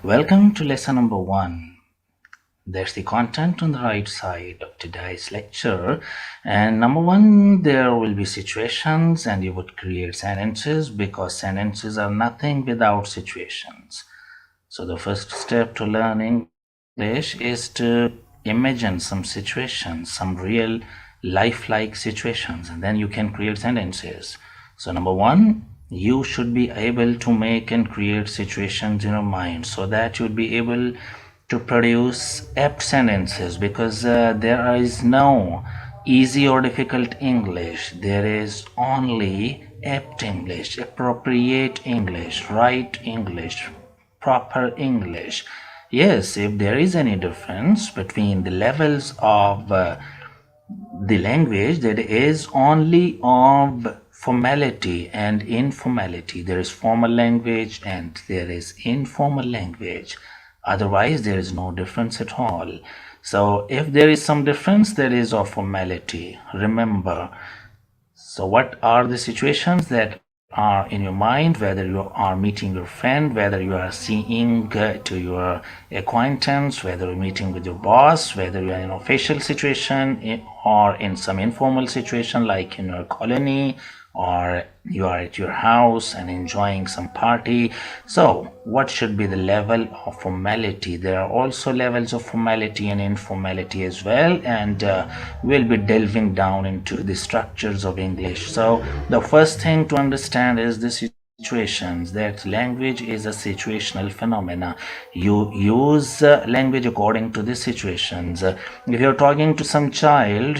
Welcome to lesson number 1. There's the content on the right side of today's lecture. And number 1, there will be situations and you would create sentences because sentences are nothing without situations. So the first step to learn English is to imagine some situations, some real lifelike situations, and then you can create sentences. So number 1, you should be able to make and create situations in your mind so that you'll be able to produce apt sentences, because there is no easy or difficult English. There is only apt English, appropriate English, right English, proper English. Yes, if there is any difference between the levels of the language, that is only of formality and informality. There is formal language and there is informal language. Otherwise, there is no difference at all. So if there is some difference, that is of formality. Remember. So what are the situations that are in your mind, whether you are meeting your friend, whether you are seeing to your acquaintance, whether you're meeting with your boss, whether you are in an official situation or in some informal situation like in your colony, or you are at your house and enjoying some party. So what should be the level of formality? There are also levels of formality and informality as well, and we'll be delving down into the structures of English. So the first thing to understand is the situations, that language is a situational phenomena. You use language according to the situations. If you're talking to some child,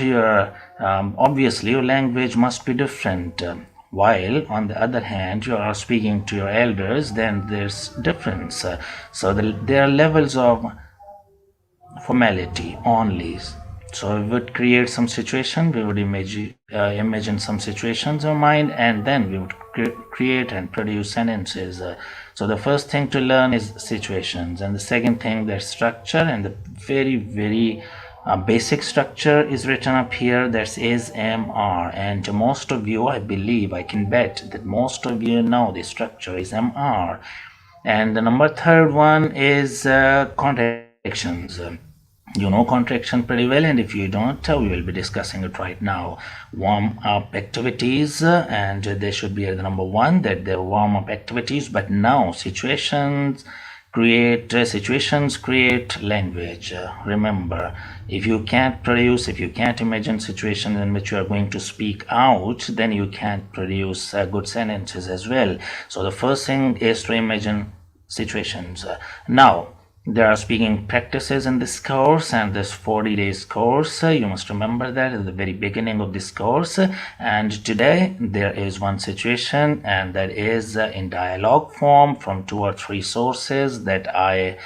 obviously your language must be different. While on the other hand you are speaking to your elders, then there's difference. So there are levels of formality only. So we would create some situation, we would imagine some situations in our mind, and then we would create and produce sentences. So the first thing to learn is situations, and the second thing, their structure, and the very basic structure is written up here. That is MR, and most of you, I believe, I can bet that most of you know the structure is MR. And the number third one is contractions. You know contraction pretty well, and if you don't, we will be discussing it right now. Warm up activities, and they should be at the number 1, that they're warm up activities. But now situations create language. Remember, if you can't imagine situations in which you are going to speak out, then you can't produce good sentences as well. So the first thing is to imagine situations. Now there are speaking practices in this course, and this 40 days course, you must remember that at the very beginning of this course. And today there is one situation, and that is in dialogue form from 2 or 3 sources that I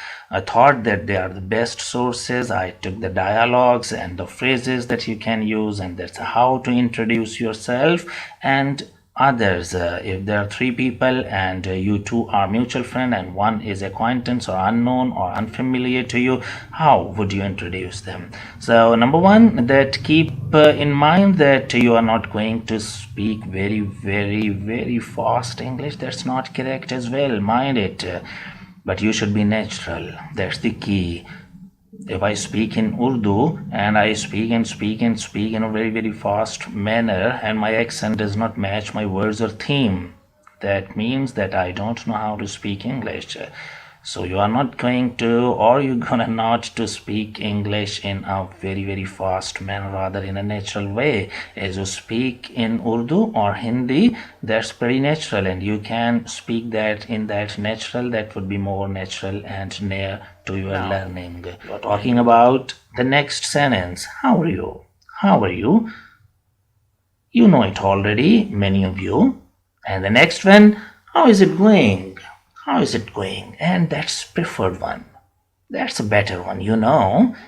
thought that they are the best sources. I took the dialogues and the phrases that you can use, and that's how to introduce yourself and others. If there are 3 people and you 2 are mutual friend and 1 is acquaintance or unknown or unfamiliar to you, how would you introduce them? So number 1, that keep in mind that you are not going to speak very fast English. That's not correct as well, mind it. But you should be natural. That's the key. If I speak in Urdu and I speak in a very fast manner, and my accent does not match my words or theme, that means that I don't know how to speak English. So you are not going to, or you're gonna not to speak English in a very fast manner, rather in a natural way. As you speak in Urdu or Hindi, that's pretty natural, and you can speak that in that natural, that would be more natural and near to your learning. You're talking about the next sentence. How are you? How are you? You know it already, many of you. And the next one, how is it going? How is it going? And that's preferred one. That's a better one,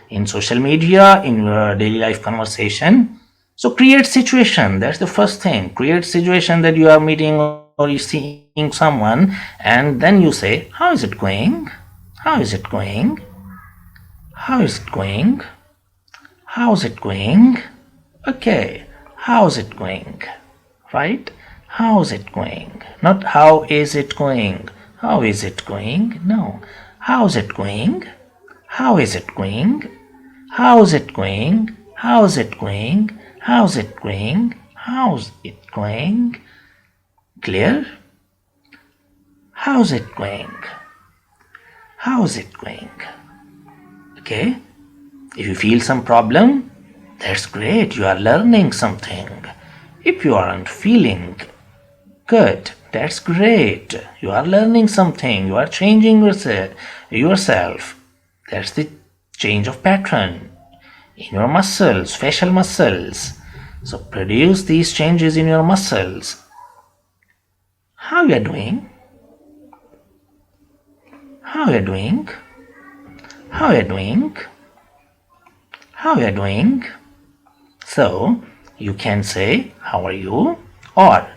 in social media, in your daily life conversation. So create situation. That's the first thing. Create situation that you are meeting or you're seeing someone, and then you say, how is it going? How is it going? How is it going? How's it going? Okay, how's it going? Right? How's it going? Not how is it going? How is it going? No. How's it going? How is it going? How's it going? How's it going? How's it going? How's it going? Clear? How's it going? How's it going? Okay? If you feel some problem, that's great. You are learning something. If you aren't feeling good, that's great. You are learning something. You are changing yourself. That's the change of pattern in your muscles, facial muscles. So produce these changes in your muscles. How you are doing? How you are doing? How you are doing? How you are doing? So you can say, how are you? Or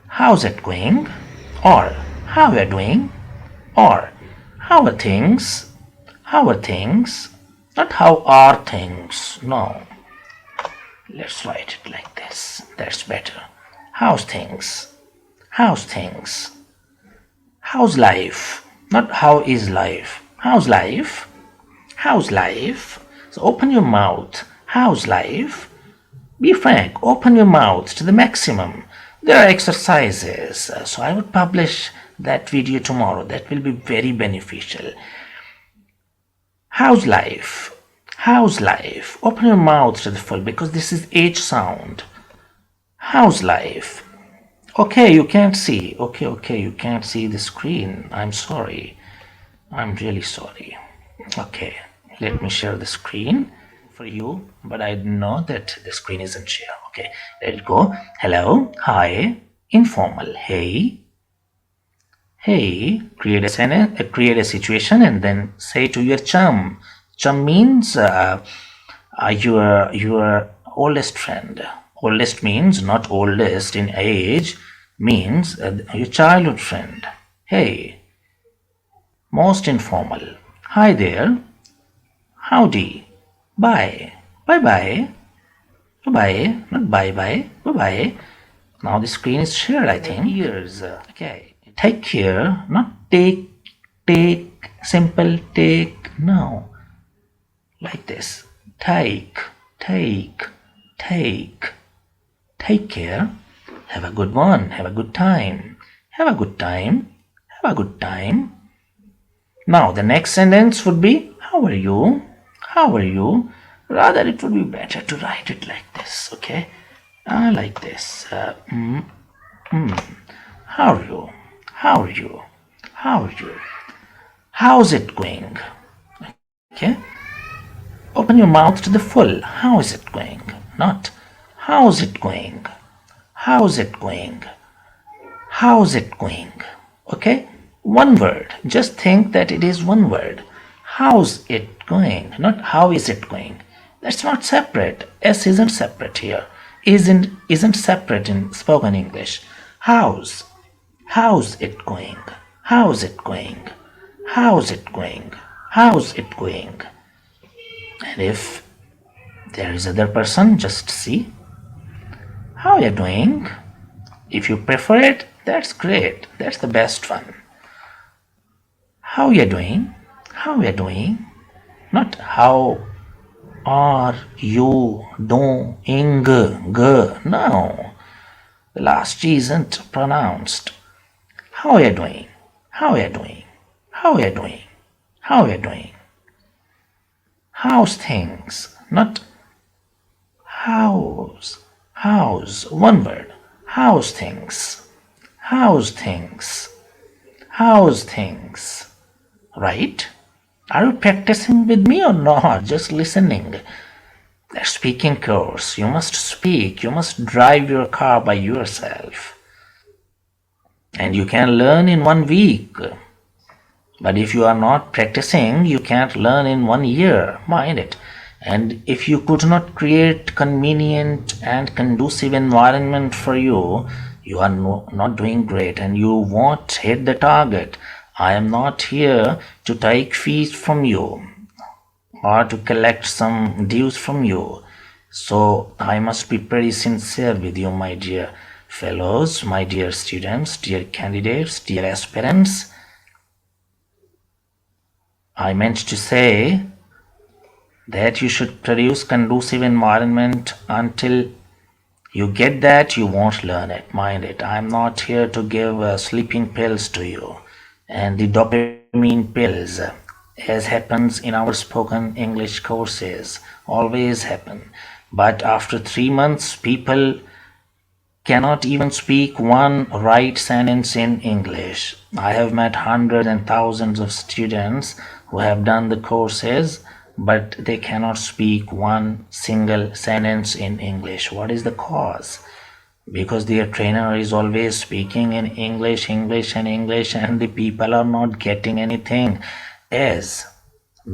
how's it going? Or how you are doing? Or how are things? How are things? Not how are things. No. Let's write it like this. That's better. How's things? How's things? How's life? Not how is life. How's life? How's life? So open your mouth. How's life? Be frank. Open your mouth to the maximum. There are exercises. So I would publish that video tomorrow. That will be very beneficial. How's life? How's life? Open your mouth to the full because this is H sound. How's life? Okay, you can't see. Okay, you can't see the screen. I'm sorry. I'm really sorry. Okay, let me share the screen for you, but I know that the screen isn't shared. Okay, let it go. Hello, hi, informal. Hey, hey, create a situation and then say to your chum. Chum means your oldest friend. Oldest means not oldest in age, means your childhood friend. Hey, most informal. Hi there. Howdy. Bye. Bye-bye. Bye-bye. Not bye-bye. Bye-bye. Now the screen is shared, I think. Ears. Okay. Take care. Not take. Take. Simple take. No. Like this. Take. Take. Take. Take care. Have a good one. Have a good time. Have a good time. Have a good time. Now the next sentence would be, how are you? How are you? Rather, it would be better to write it like this, okay? Like this. How are you? How are you? How are you? How's it going? Okay? Open your mouth to the full. How is it going? Not, how's it going? How's it going? How's it going? Okay? One word. Just think that it is one word. How's it going? Not how is it going. That's not separate. S isn't separate here. Isn't separate in spoken English. How's it going? How's it going? How's it going? How's it going? And if there is other person, just see. How you doing? If you prefer it, that's great. That's the best one. How you doing? How you doing? Not how are you doing? No. The last G isn't pronounced. How you doing? How you doing? How you doing? How you doing? How's things? Not how's. How's. One word. How's things? How's things? How's things? Right? Are you practicing with me or not? Just listening. A speaking course. You must speak. You must drive your car by yourself. And you can learn in 1 week. But if you are not practicing, you can't learn in 1 year. Mind it. And if you could not create convenient and conducive environment for you, you are not doing great and you won't hit the target. I am not here to take fees from you or to collect some dues from you. So I must be pretty sincere with you, my dear fellows, my dear students, dear candidates, dear aspirants. I meant to say that you should produce conducive environment. Until you get that, you won't learn it. Mind it. I'm not here to give sleeping pills to you and the dopamine pills, as happens in our spoken English courses. Always happen. But after 3 months, people cannot even speak one right sentence in English. I have met hundreds and thousands of students who have done the courses, but they cannot speak one single sentence in English. What is the cause? Because their trainer is always speaking in English, English, and English, and the people are not getting anything. As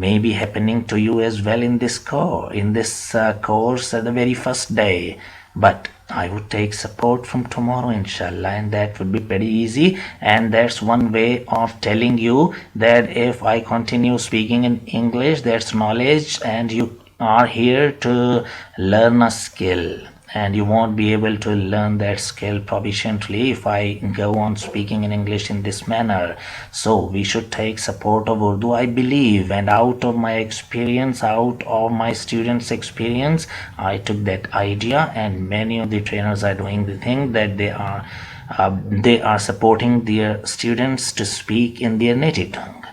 may be happening to you as well in this course at the very first day. But I would take support from tomorrow, inshallah, and that would be pretty easy. And that's one way of telling you that if I continue speaking in English, that's knowledge, and you are here to learn a skill. And you won't be able to learn that skill proficiently if I go on speaking in English in this manner. So we should take support of Urdu, I believe. And out of my experience, out of my students' experience, I took that idea, and many of the trainers are doing the thing that they are supporting their students to speak in their native tongue.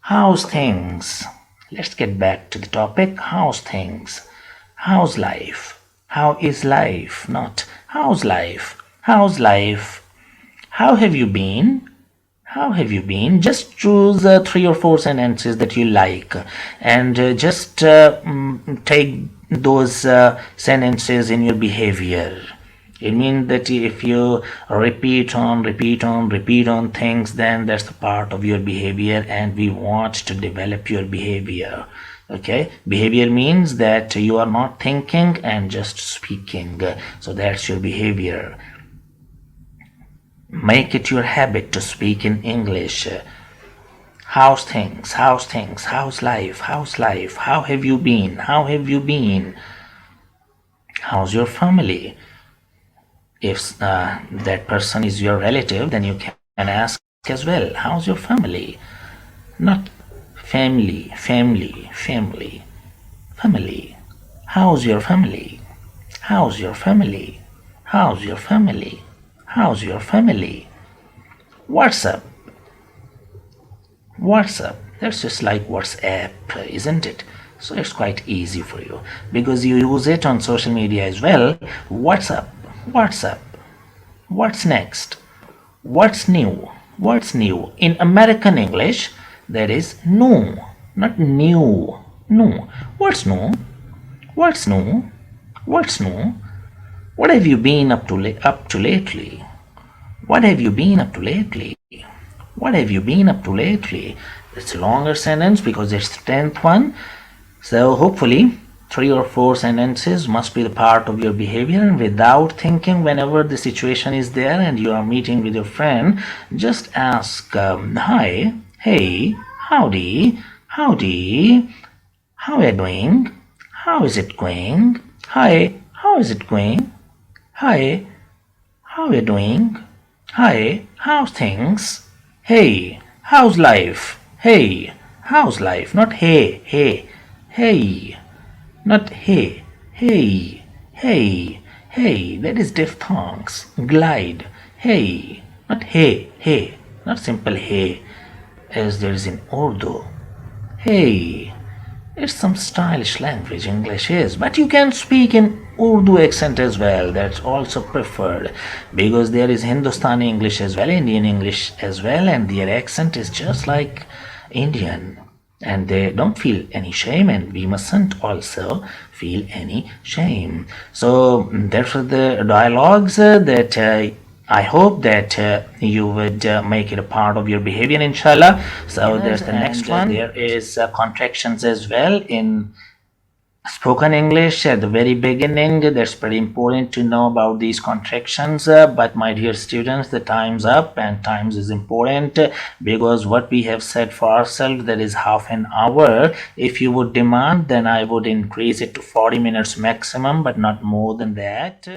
How's things? Let's get back to the topic. How's things? How's life? How is life? Not how's life? How's life? How have you been? How have you been? Just choose 3 or 4 sentences that you like, and just take those sentences in your behavior. It means that if you repeat on things, then that's the part of your behavior, and we want to develop your behavior. Okay, behavior means that you are not thinking and just speaking. So that's your behavior. Make it your habit to speak in English. How's things? How's things? How's life? How's life? How have you been? How have you been? How's your family? If that person is your relative, then you can ask as well, how's your family? Not family. How's your family? How's your family? How's your family? How's your family? What's up? What's up? That's just like WhatsApp, isn't it? So it's quite easy for you because you use it on social media as well. What's up? What's up? What's next? What's new? What's new? In American English, that is new, not new. No. What's new? What's new? What's new? What have you been up to lately? What have you been up to lately? What have you been up to lately? It's a longer sentence because it's the 10th one. So hopefully 3 or 4 sentences must be the part of your behavior, and without thinking, whenever the situation is there and you are meeting with your friend, just ask hi, hey, howdy, how are you doing? How is it going? Hi, how is it going? Hi, how are you doing? Hi, how's things? Hey, how's life? Hey, how's life? Not hey, hey. Not hey, that is diphthongs. Glide, hey, not hey, not simple hey, as there is in Urdu. Hey, it's some stylish language, English is, but you can speak in Urdu accent as well. That's also preferred because there is Hindustani English as well, Indian English as well, and their accent is just like Indian. And they don't feel any shame, and we mustn't also feel any shame. So that's the dialogues that I hope that you would make it a part of your behavior, inshallah. So there's the next one. There is contractions as well in spoken English at the very beginning. That's pretty important to know about these contractions. But my dear students, the time's up, and times is important because what we have said for ourselves, that is half an hour. If you would demand, then I would increase it to 40 minutes maximum, but not more than that.